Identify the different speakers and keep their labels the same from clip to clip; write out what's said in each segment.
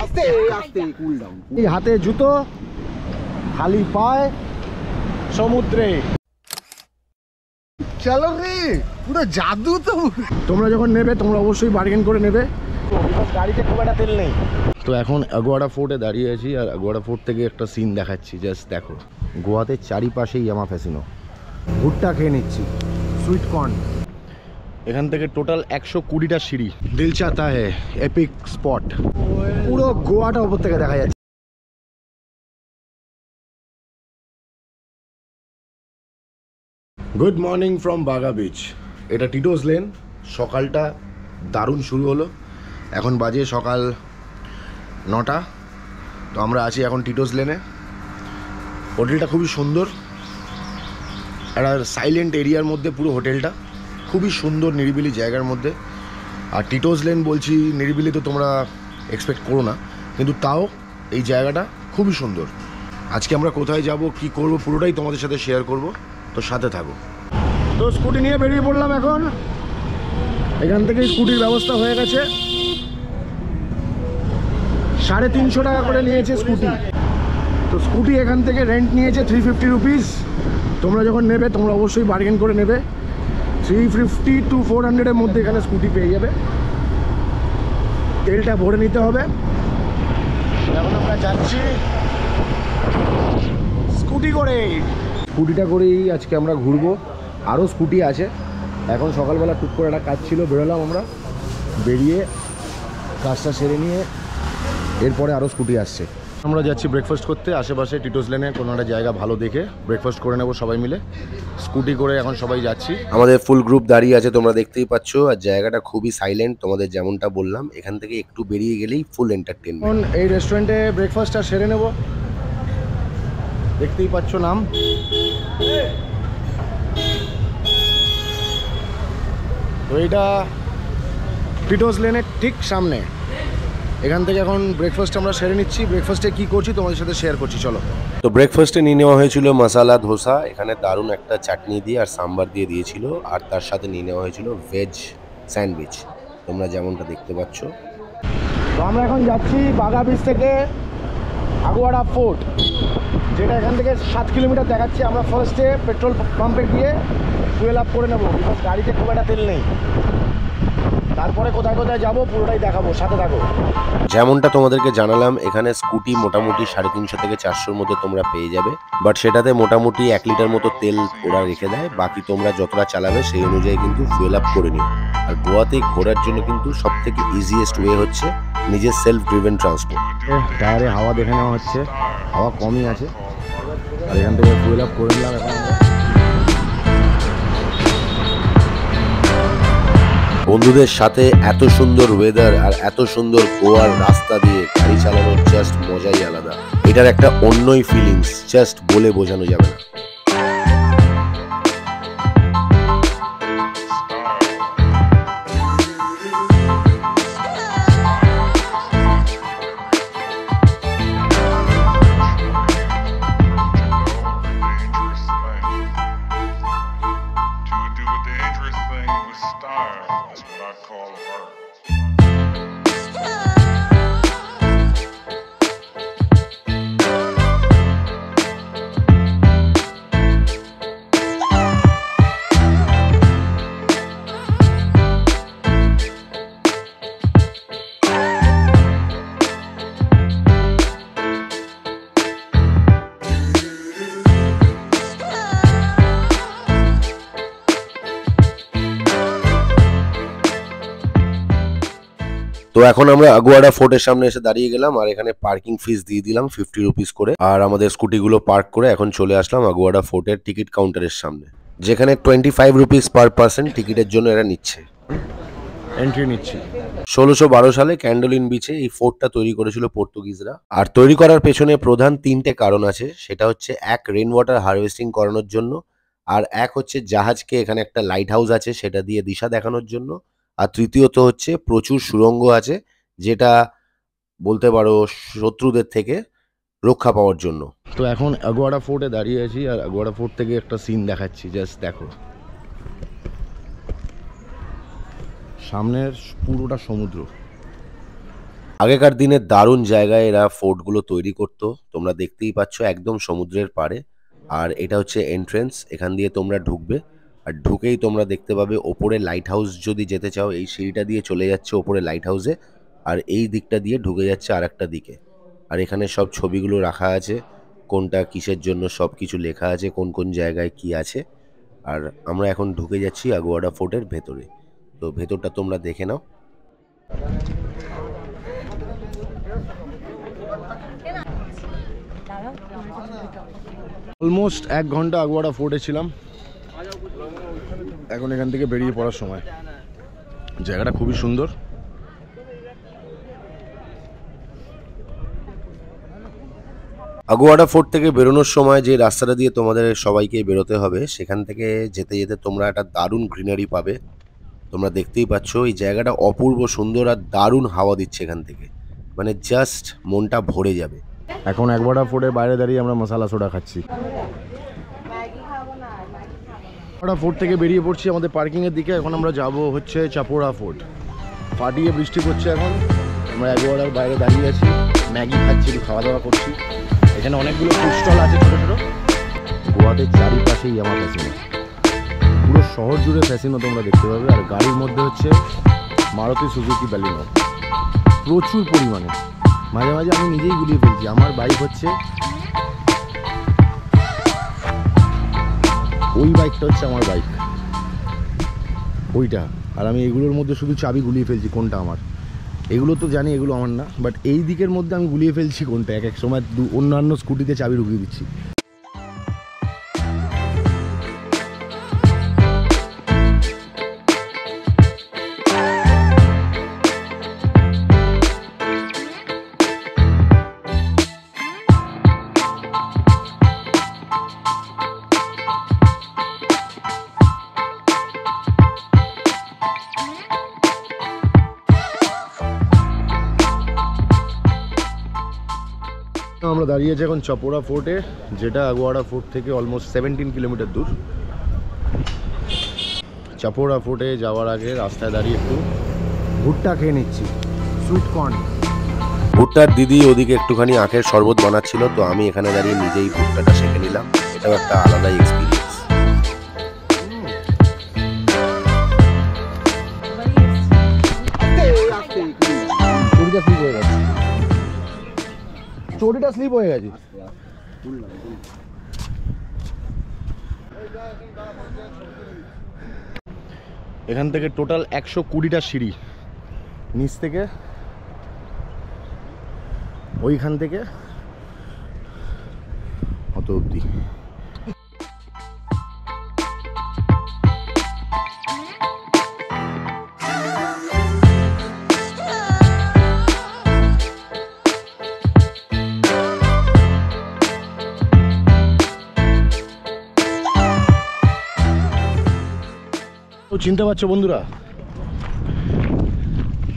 Speaker 1: আস্তে আস্তে cool down. এই হাতে জুতো, খালি পায়ে সমুদ্রে। চলো রে, পুরো জাদু তো। তোমরা যখন নেবে তোমরা অবশ্যই বার্গেন করে নেবে, গাড়িতে খুব একটা তেল নেই। তো এখন আগুয়াডা ফোর্টে দাঁড়িয়ে আছি, আর আগুয়াডা ফোর্ট থেকে একটা সিন দেখাচ্ছি। জাস্ট দেখো, গোয়াতে চারিপাশেই ইয়ামা ফ্যাসিনো। ভুট্টা খেয়ে নিচ্ছি, সুইট কর্ন। এখান থেকে টোটাল 120টা সিঁড়ি। দিল চাহতা হ্যায় এপিক স্পট। পুরো গোয়াটা উপর থেকে দেখা যাচ্ছে। Good morning from Baga beach. এটা টিটোস লেন। সকালটা দারুণ শুরু হলো। এখন বাজে সকাল 9টা। তো আমরা আছি এখন টিটোস লেনে। হোটেলটা খুবই সুন্দর, একটা সাইলেন্ট এরিয়ার মধ্যে পুরো হোটেলটা, খুবই সুন্দর নিরিবিলি জায়গার মধ্যে। আর টিটোস লেন বলছি, নিরিবিলি তো তোমরা এক্সপেক্ট করো না, কিন্তু তাও এই জায়গাটা খুবই সুন্দর। আজকে আমরা কোথায় যাব, কি করব, পুরোটাই তোমাদের সাথে শেয়ার করব, তো সাথে থাকো। তো স্কুটি নিয়ে বেরিয়ে পড়লাম এখন। এখান থেকে স্কুটির ব্যবস্থা হয়ে গেছে। 350 টাকা করে নিয়েছে স্কুটি। তো স্কুটি এখান থেকে রেন্ট নিয়েছে 350 রুপিস। তোমরা যখন নেবে তোমরা অবশ্যই বার্গেন করে নেবে। 350 to 400-এর মধ্যে এখানে স্কুটি পেয়ে যাবে। তেলটা ভরে নিতে হবে। এখন আমরা যাচ্ছি স্কুটি করে। স্কুটিটা করেই আজকে আমরা ঘুরবো। আরও স্কুটি আছে। এখন সকালবেলা টুক করে একটা কাজ ছিল, বেরোলাম আমরা। বেরিয়ে কাজটা সেরে নিয়ে এরপরে আরও স্কুটি আসছে। আমরা যাচ্ছি ব্রেকফাস্ট করতে আশেপাশে টিটোস লেনে কোনো একটা জায়গা ভালো দেখে ব্রেকফাস্ট করে নেবো সবাই মিলে। স্কুটি করে এখন সবাই যাচ্ছি।
Speaker 2: আমাদের ফুল গ্রুপ দাঁড়িয়ে আছে, তোমরা দেখতেই পাচ্ছ। আর জায়গাটা খুবই সাইলেন্ট, তোমাদের যেমনটা বললাম। এখান থেকে একটু বেরিয়ে গেলেই ফুল এন্টারটেনমেন্ট।
Speaker 1: এখন এই রেস্টুরেন্টে ব্রেকফাস্টটা সেরে নেব। দেখতেই পাচ্ছ নাম। তো এইটা টিটোস লেনের ঠিক সামনে। এখান থেকে এখন ব্রেকফাস্ট আমরা সেরে নিচ্ছি। ব্রেকফাস্টে কি করছি তোমাদের সাথে শেয়ার করছি, চলো।
Speaker 2: তো ব্রেকফাস্টে নিয়ে নেওয়া হয়েছিল মশালা ধোসা, এখানে দারুণ একটা চাটনি দিয়ে আর সাম্বার দিয়ে দিয়েছিল। আর তার সাথে নিয়ে নেওয়া হয়েছিল ভেজ স্যান্ডউইচ, তোমরা যেমনটা দেখতে পাচ্ছ।
Speaker 1: তো আমরা এখন যাচ্ছি বাগা বিচ থেকে আগুয়াডা ফোর্ট, যেটা এখান থেকে 7 কিলোমিটার দেখাচ্ছে। আমরা ফার্স্টে পেট্রোল পাম্পে গিয়ে ফুয়েল আপ করে নেবো, বিকজ গাড়িতে খুব একটা তেল নেই। তারপরে কোথায় কোথায় যাবো পুরোটাই দেখাবো, সাথে থাকো।
Speaker 2: যেমনটা তোমাদেরকে জানালাম, এখানে স্কুটি মোটামুটি 350 থেকে 400-র মধ্যে তোমরা পেয়ে যাবে। বাট সেটাতে মোটামুটি 1 লিটার মতো তেল ওরা রেখে দেয়। বাকি তোমরা যতটা চালাবে সেই অনুযায়ী কিন্তু ফুয়েল আপ করে নিও। আর গোয়াতে ঘোরার জন্য কিন্তু সব থেকে ইজিয়েস্ট ওয়ে হচ্ছে নিজের সেলফ ড্রিভেন ট্রান্সপোর্ট।
Speaker 1: টায়ারে হাওয়া দেখে নেওয়া হচ্ছে, হাওয়া কমই আছে। আর এখান থেকে ফুয়েল আপ করে নিলাম এখন আমরা।
Speaker 2: বন্ধুদের সাথে এত সুন্দর ওয়েদার আর এত সুন্দর গোয়ার রাস্তা দিয়ে গাড়ি চালানোর জাস্ট মজাই আলাদা। এটার একটা অন্যই ফিলিংস, জাস্ট বলে বোঝানো যাবে না। তো এখন আমরা আগুয়াডা ফোর্টের সামনে এসে দাঁড়িয়ে গেলাম। আর এখানে পার্কিং ফিস দিয়ে দিলাম 50 রুপিস করে। আর আমাদের স্কুটিগুলো পার্ক করে এখন চলে আসলাম আগুয়াডা ফোর্টের টিকিট কাউন্টারের সামনে, যেখানে 25 রুপিস পার পার্সন টিকিটের জন্য এরা নিচ্ছে।
Speaker 1: এন্ট্রি নিচ্ছি।
Speaker 2: 1612 সালে ক্যান্ডোলিন বিচে এই ফোর্টটা তৈরি করেছিল পর্তুগিজরা। আর তৈরি করার পেছনে প্রধান 3টে কারণ আছে। সেটা হচ্ছে, এক, রেন ওয়াটার হারভেস্টিং করানোর জন্য। আর এক হচ্ছে জাহাজকে, এখানে একটা লাইট হাউস আছে সেটা দিয়ে দিশা দেখানোর জন্য। আর তৃতীয়ত হচ্ছে প্রচুর সুড়ঙ্গ আছে, যেটা বলতে পারো শত্রুদের থেকে রক্ষা পাওয়ার জন্য।
Speaker 1: তো এখন আগুয়াডা ফোর্টে দাঁড়িয়ে আছি, আর আগুয়াডা ফোর্ট থেকে একটা সিন দেখাচ্ছি। জাস্ট দেখো, সামনের পুরোটা সমুদ্র।
Speaker 2: আগেকার দিনে দারুণ জায়গায় এরা ফোর্টগুলো তৈরি করতো। তোমরা দেখতেই পাচ্ছ একদম সমুদ্রের পাড়ে। আর এটা হচ্ছে এন্ট্রেন্স, এখান দিয়ে তোমরা ঢুকবে। আর ঢুকেই তোমরা দেখতে পাবে ওপরে লাইট হাউস। যদি যেতে চাও এই সিঁড়িটা দিয়ে চলে যাচ্ছে ওপরে লাইট হাউসে, আর এই দিকটা দিয়ে ঢুকে যাচ্ছে আর একটা দিকে। আর এখানে সব ছবিগুলো রাখা আছে, কোনটা কিসের জন্য সব কিছু লেখা আছে, কোন কোন জায়গায় কি আছে। আর আমরা এখন ঢুকে যাচ্ছি আগুয়াডা ফোর্টের ভেতরে। তো ভেতরটা তোমরা দেখে নাও।
Speaker 1: অলমোস্ট 1 ঘন্টা আগুয়াডা ফোর্টে ছিলাম, এখন এখান থেকে বেরিয়ে পড়ার সময়। জায়গাটা খুবই সুন্দর।
Speaker 2: আগুয়াডা ফোর্ট থেকে বেরোনোর সময় যে রাস্তাটা দিয়ে তোমাদের সবাইকে বেরোতে হবে, সেখান থেকে যেতে যেতে তোমরা একটা দারুণ গ্রিনারি পাবে। তোমরা দেখতেই পাচ্ছ এই জায়গাটা অপূর্ব সুন্দর আর দারুণ হাওয়া দিচ্ছে এখান থেকে, মানে জাস্ট মনটা ভরে যাবে।
Speaker 1: এখন আগুয়াডা ফোর্টের বাইরে দাঁড়িয়ে আমরা মশলা সোডা খাচ্ছি। আগুয়াডা ফোর্ট থেকে বেরিয়ে পড়ছি আমাদের পার্কিংয়ের দিকে। এখন আমরা যাব হচ্ছে চাপোরা ফোর্ট। ফাটিয়ে বৃষ্টি পড়ছে, এখন আমরা আগুয়াডার বাইরে দাঁড়িয়ে আছি, ম্যাগি খাচ্ছি, খাওয়া দাওয়া করছি। এখানে অনেকগুলো ফুড স্টল আছে ছোটো ছোটো। গোয়াতে চারিপাশেই আমার ফ্যাসিনো, পুরো শহর জুড়ে ফ্যাসিনো তোমরা দেখতে পাবে। আর গাড়ির মধ্যে হচ্ছে মারুতি সুজুকি ব্যালিনো প্রচুর পরিমাণে। মাঝে মাঝে আমি নিজেই গুলিয়ে ফেলছি। আমার বাইক হচ্ছে ওই বাইকটা, হচ্ছে আমার বাইক ওইটা। আর আমি এগুলোর মধ্যে শুধু চাবি গুলিয়ে ফেলছি কোনটা আমার। এগুলো তো জানি এগুলো আমার না, বাট এই দিকের মধ্যে আমি গুলিয়ে ফেলছি কোনটা। এক এক সময় অন্যান্য স্কুটিতে চাবি ঢুকিয়ে দিচ্ছি। আমরা দাঁড়িয়ে আছি এখন চাপোরা ফোর্টে, যেটা আগুয়াডা ফোর্ট থেকে অলমোস্ট 17 কিলোমিটার দূর। চাপোরা ফোর্টে যাওয়ার আগে রাস্তায় দাঁড়িয়ে একটু ভুট্টা খেয়ে নিচ্ছি, সুইট কর্ন।
Speaker 2: ভুট্টার দিদি ওদিকে একটুখানি আখের শরবত বানাচ্ছিল, তো আমি এখানে দাঁড়িয়ে নিজেই ভুট্টাটা সেঁকে নিলাম। এটাও একটা আলাদাই এক্সপিরিয়েন্স।
Speaker 1: চটিটা স্লিপ হয়ে গেছে। এখান থেকে টোটাল 120টা সিঁড়ি, নিচ থেকে ওইখান থেকে অত অবধি। চিনতে পারছো বন্ধুরা,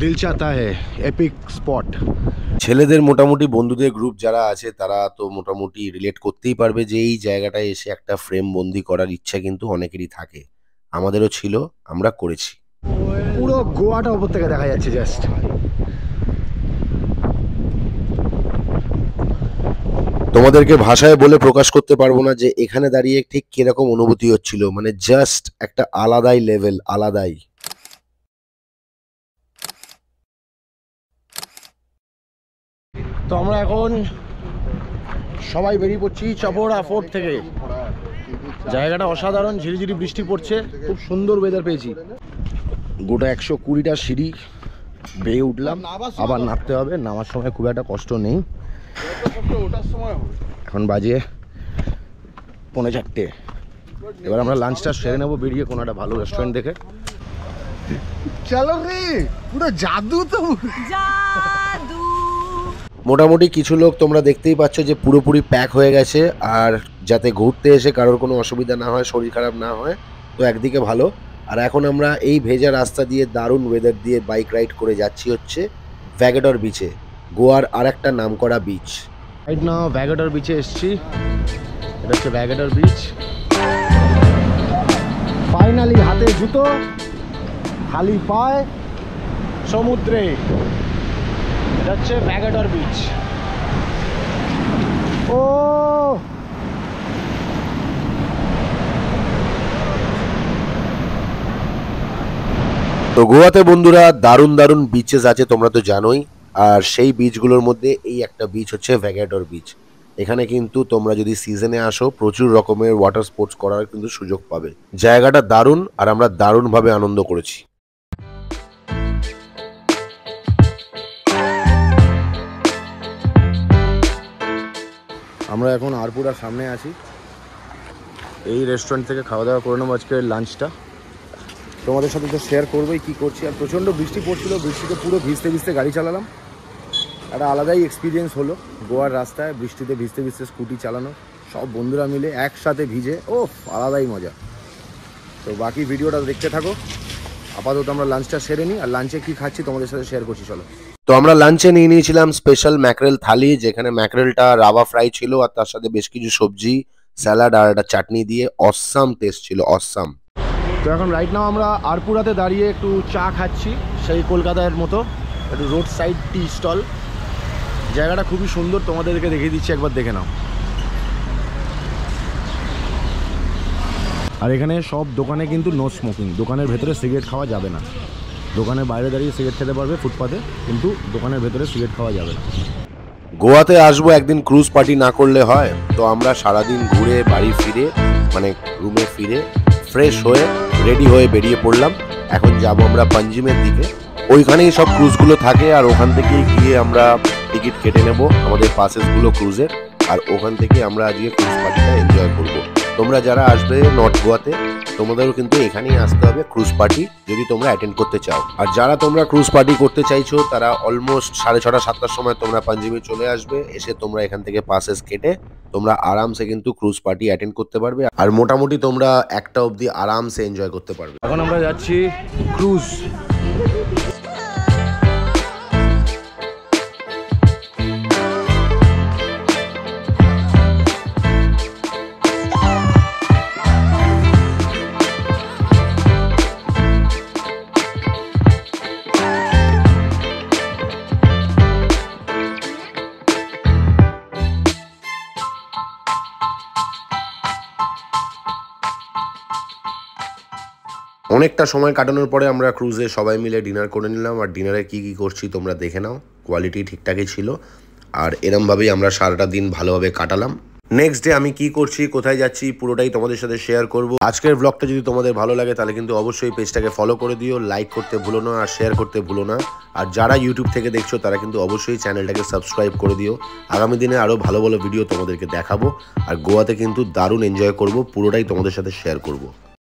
Speaker 1: দিল চাহতা হ্যায় এপিক স্পট।
Speaker 2: ছেলেদের মোটামুটি বন্ধুদের গ্রুপ যারা আছে তারা তো মোটামুটি রিলেট করতেই পারবে যে এই জায়গাটায় এসে একটা ফ্রেম বন্দি করার ইচ্ছা কিন্তু অনেকেরই থাকে। আমাদেরও ছিল, আমরা করেছি।
Speaker 1: পুরো গোয়াটা উপর থেকে দেখা যাচ্ছে জাস্ট।
Speaker 2: তোমাদেরকে ভাষায় বলে প্রকাশ করতে পারবো না যে এখানে দাঁড়িয়ে ঠিক কিরকম অনুভূতি হচ্ছিল, মানে জাস্ট একটা আলাদাই লেভেল, আলাদাই।
Speaker 1: তো আমরা এখন সবাই বেরিয়ে পড়ছি চাপোরা ফোর্ট থেকে। জায়গাটা অসাধারণ, ঝিরিঝিরি বৃষ্টি পড়ছে, খুব সুন্দর ওয়েদার পেয়েছি। গোটা 120টা সিঁড়ি বেয়ে উঠলাম, আবার নামতে হবে। নামার সময় খুব একটা কষ্ট নেই। এখন বাজে 3:45। এবার আমরা লাঞ্চটা সেরে নেবো বেরিয়ে কোনো একটা ভালো রেস্টুরেন্ট দেখে। চলো রে, পুরো জাদু তো,
Speaker 2: জাদু। মোটামুটি কিছু লোক তোমরা দেখতেই পাচ্ছ যে পুরোপুরি প্যাক হয়ে গেছে, আর যাতে ঘুরতে এসে কারোর কোনো অসুবিধা না হয়, শরীর খারাপ না হয়, তো একদিকে ভালো। আর এখন আমরা এই ভেজা রাস্তা দিয়ে দারুণ ওয়েদার দিয়ে বাইক রাইড করে যাচ্ছি হচ্ছে ভ্যাগাডর বিচে, গোয়ার আর একটা নামকরা বিচ।
Speaker 1: রাইট নাও ভ্যাগাডর বিচে এসছি। এটা হচ্ছে ভ্যাগাডর বিচ। ফাইনালি হাতে জুতো, খালি পায়ে সমুদ্রে। যাচ্ছে ভ্যাগাডর বিচ। ও
Speaker 2: তো গোয়াতে বন্ধুরা দারুণ দারুণ বিচেস আছে, তোমরা তো জানোই। আর সেই বিচগুলোর মধ্যে এই একটা বিচ হচ্ছে ভ্যাগাডর বিচ। এখানে কিন্তু তোমরা যদি সিজনে আসো প্রচুর রকমের ওয়াটার স্পোর্টস করার কিন্তু সুযোগ পাবে। জায়গাটা দারুণ আর আমরা দারুণভাবে আনন্দ করেছি।
Speaker 1: আমরা এখন আরপুরার সামনে আছি। এই রেস্টুরেন্ট থেকে খাওয়া দাওয়া করে নেবো আজকে লাঞ্চটা। তোমাদের সাথে তো শেয়ার করবোই কী করছি। আর প্রচণ্ড বৃষ্টি পড়ছিল, বৃষ্টিতে পুরো ভিজতে ভিজতে গাড়ি চালালাম। একটা আলাদাই এক্সপিরিয়েন্স হলো গোয়ার রাস্তায় বৃষ্টিতে ভিজতে ভিজতে স্কুটি চালানো, সব বন্ধুরা মিলে একসাথে ভিজে, ও আলাদাই মজা। তো বাকি ভিডিওটা দেখতে থাকো। আপাতত আমরা লাঞ্চটা সেরে নিই, আর লাঞ্চে কী খাচ্ছি তোমাদের সাথে শেয়ার করছি, চলো।
Speaker 2: তো আমরা লাঞ্চে নিয়ে নিয়েছিলাম স্পেশাল ম্যাকরেল থালি, যেখানে ম্যাকরেলটা রাভা ফ্রাই ছিল আর তার সাথে বেশ কিছু সবজি, স্যালাড আর একটা চাটনি দিয়ে অসাম টেস্ট ছিল, অসাম।
Speaker 1: তো এখন রাইট নাও আমরা আরপুরাতে দাঁড়িয়ে একটু চা খাচ্ছি, সেই কলকাতার মতো একটু রোড সাইড টি স্টল। জায়গাটা খুবই সুন্দর, তোমাদেরকে দেখিয়ে দিচ্ছি, একবার দেখে নাও। আর এখানে সব দোকানে কিন্তু নো স্মোকিং, দোকানের ভেতরে সিগারেট খাওয়া যাবে না। দোকানের বাইরে দাঁড়িয়ে সিগারেট খেতে পারবে ফুটপাতে, কিন্তু দোকানের ভেতরে সিগারেট খাওয়া যাবে না।
Speaker 2: গোয়াতে আসবো, একদিন ক্রুজ পার্টি না করলে হয়? তো আমরা সারাদিন ঘুরে বাড়ি ফিরে, মানে রুমে ফিরে ফ্রেশ হয়ে রেডি হয়ে বেরিয়ে পড়লাম। এখন যাব আমরা পাঞ্জিমের দিকে, ওইখানেই সব ক্রুজগুলো থাকে। আর ওখান থেকেই গিয়ে আমরা টিকিট কেটে নেব আমাদের পাসেসগুলো ক্রুজের, আর ওখান থেকে আমরা আজকে ক্রুজ পার্টিটা এনজয় করব। তোমরা যারা আসবে নর্থ গোয়াতে, তোমাদেরও কিন্তু এখানেই আসতে হবে ক্রুজ পার্টি যদি তোমরা অ্যাটেন্ড করতে চাও। আর যারা তোমরা ক্রুজ পার্টি করতে চাইছো তারা অলমোস্ট 6:30 7টার সময় তোমরা পাঞ্জিমে চলে আসবে। এসে তোমরা এখান থেকে পাসেস কেটে তোমরা আরামসে কিন্তু ক্রুজ পার্টি অ্যাটেন্ড করতে পারবে, আর মোটামুটি তোমরা 1টা অবধি আরামসে এনজয় করতে পারবে। এখন আমরা যাচ্ছি ক্রুজ। অনেকটা সময় কাটানোর পরে আমরা ক্রুজে সবাই মিলে ডিনার করে নিলাম। আর ডিনারে কি কি করছি তোমরা দেখে নাও, কোয়ালিটি ঠিকঠাকই ছিল। আর এরমভাবেই আমরা সারাটা দিন ভালোভাবে কাটালাম। নেক্সট ডে আমি কি করছি, কোথায় যাচ্ছি, পুরোটাই তোমাদের সাথে শেয়ার করব। আজকের ব্লগটা যদি তোমাদের ভালো লাগে তাহলে কিন্তু অবশ্যই পেজটাকে ফলো করে দিও, লাইক করতে ভুলো না আর শেয়ার করতে ভুলো না। আর যারা ইউটিউব থেকে দেখছো তারা কিন্তু অবশ্যই চ্যানেলটাকে সাবস্ক্রাইব করে দিও। আগামী দিনে আরও ভালো ভালো ভিডিও তোমাদেরকে দেখাবো। আর গোয়াতে কিন্তু দারুণ এনজয় করব, পুরোটাই তোমাদের সাথে শেয়ার করব।